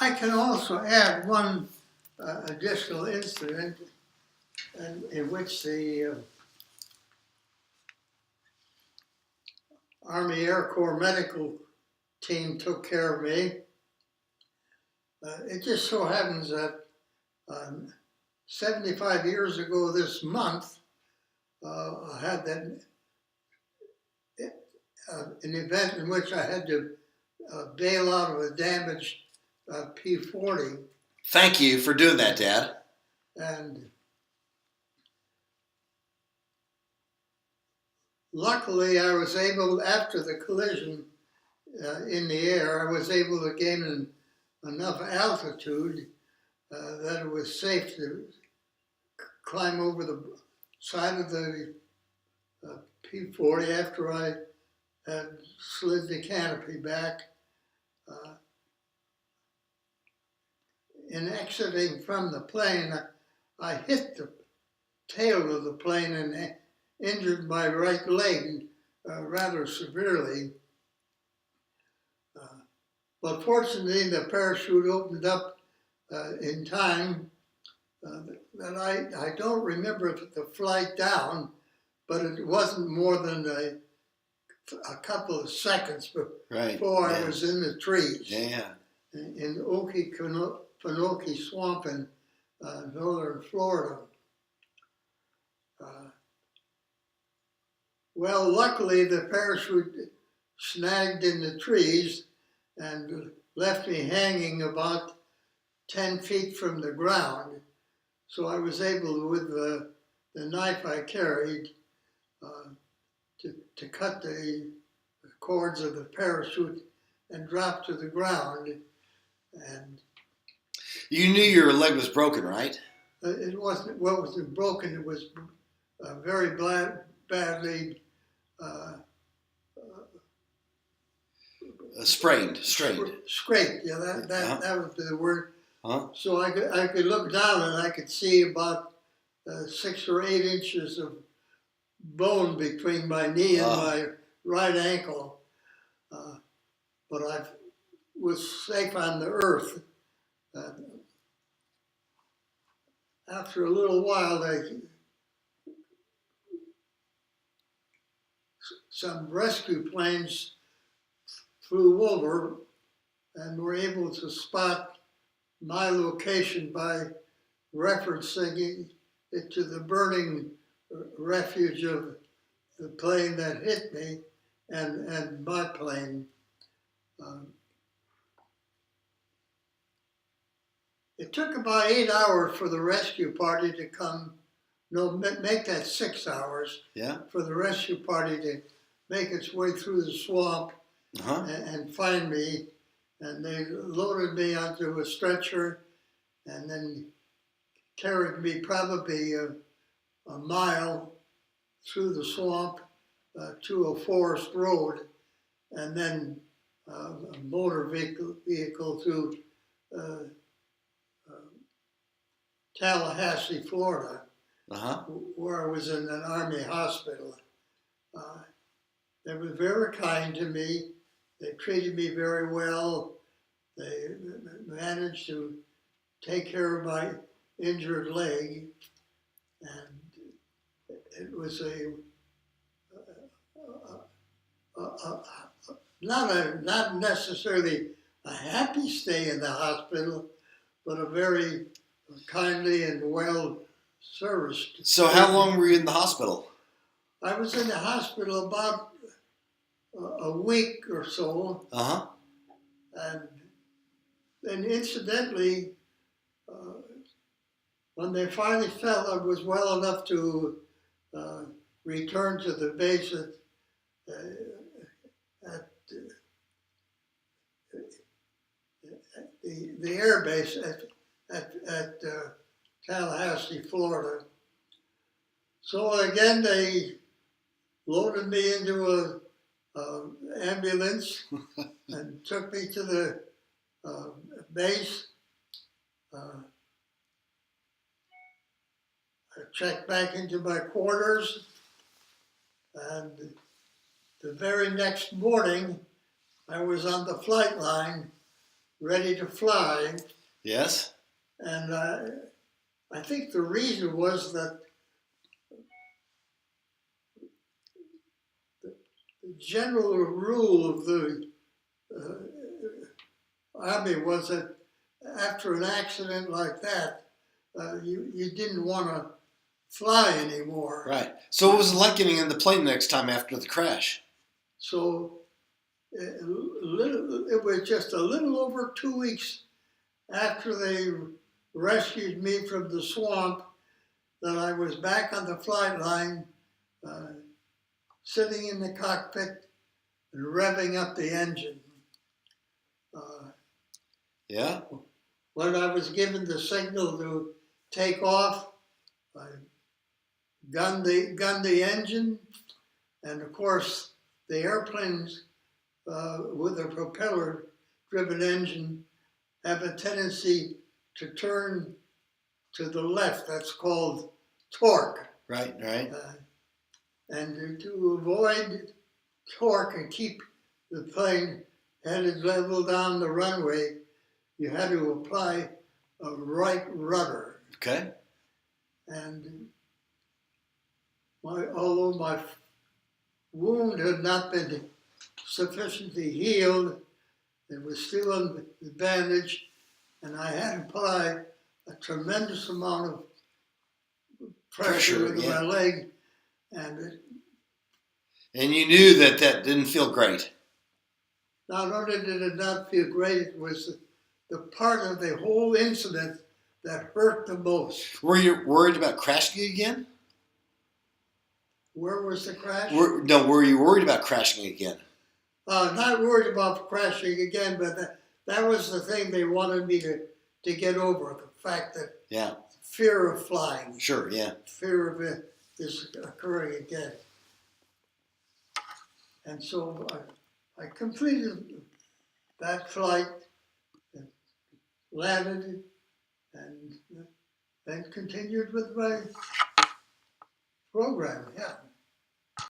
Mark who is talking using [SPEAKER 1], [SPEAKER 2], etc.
[SPEAKER 1] I can also add one additional incident in which the Army Air Corps medical team took care of me. It just so happens that 75 years ago this month, I had an event in which I had to bail out of a damaged P-40.
[SPEAKER 2] Thank you for doing that, Dad.
[SPEAKER 1] And luckily, I was able, after the collision in the air, I was able to gain enough altitude that it was safe to climb over the side of the P-40 after I had slid the canopy back. In exiting from the plane, I hit the tail of the plane and injured my right leg rather severely. But fortunately, the parachute opened up in time. That I don't remember the flight down, but it wasn't more than a couple of seconds before I was in the trees in Okefenokee Swamp in northern Florida. Well, luckily the parachute snagged in the trees and left me hanging about 10 feet from the ground. So I was able, with the knife I carried, to cut the cords of the parachute and drop to the ground. And
[SPEAKER 2] you knew your leg was broken, right?
[SPEAKER 1] It wasn't. What was broken? It was very badly
[SPEAKER 2] strained.
[SPEAKER 1] Scraped. Yeah, that was the word. So I could look down and I could see about 6 or 8 inches of bone between my knee and my right ankle. But I was safe on the earth. After a little while, some rescue planes flew over and were able to spot my location by referencing it to the burning refuge of the plane that hit me and my plane. It took about 8 hours for the rescue party to come, make that 6 hours for the rescue party to make its way through the swamp and find me. And they loaded me onto a stretcher and then carried me probably a mile through the swamp to a forest road, and then a motor vehicle to Tallahassee, Florida, where I was in an Army hospital. They were very kind to me. They treated me very well. They managed to take care of my injured leg, and it was not necessarily a happy stay in the hospital, but a very kindly and well serviced.
[SPEAKER 2] So how long were you in the hospital?
[SPEAKER 1] I was in the hospital about a week or so. And then incidentally, when they finally felt I was well enough to return to the base at the air base at Tallahassee, Florida. So again, they loaded me into an ambulance and took me to the base. I checked back into my quarters, and the very next morning, I was on the flight line ready to fly.
[SPEAKER 2] Yes.
[SPEAKER 1] And I think the reason was that the general rule of the Army was that after an accident like that, you didn't want to fly anymore.
[SPEAKER 2] Right. So what was it like getting in the plane next time after the crash?
[SPEAKER 1] So it was just a little over 2 weeks after they rescued me from the swamp that I was back on the flight line, sitting in the cockpit and revving up the engine.
[SPEAKER 2] Yeah.
[SPEAKER 1] When I was given the signal to take off, I gunned the engine, and of course the airplanes with a propeller-driven engine have a tendency to turn to the left. That's called torque.
[SPEAKER 2] Right, right.
[SPEAKER 1] And to avoid torque and keep the plane headed level down the runway, you had to apply a right rudder.
[SPEAKER 2] Okay.
[SPEAKER 1] And although my wound had not been sufficiently healed, it was still an advantage, and I had to apply a tremendous amount of pressure into my leg, and
[SPEAKER 2] you knew that didn't feel great.
[SPEAKER 1] not only did it not feel great, it was the part of the whole incident that hurt the most.
[SPEAKER 2] Were you worried about crashing again?
[SPEAKER 1] Where was the crash?
[SPEAKER 2] Were you worried about crashing again?
[SPEAKER 1] Not worried about crashing again, but that was the thing they wanted me to get over, the fact that fear of flying.
[SPEAKER 2] Sure, yeah.
[SPEAKER 1] Fear of this occurring again. And so I completed that flight, and landed, and then continued with my program, yeah.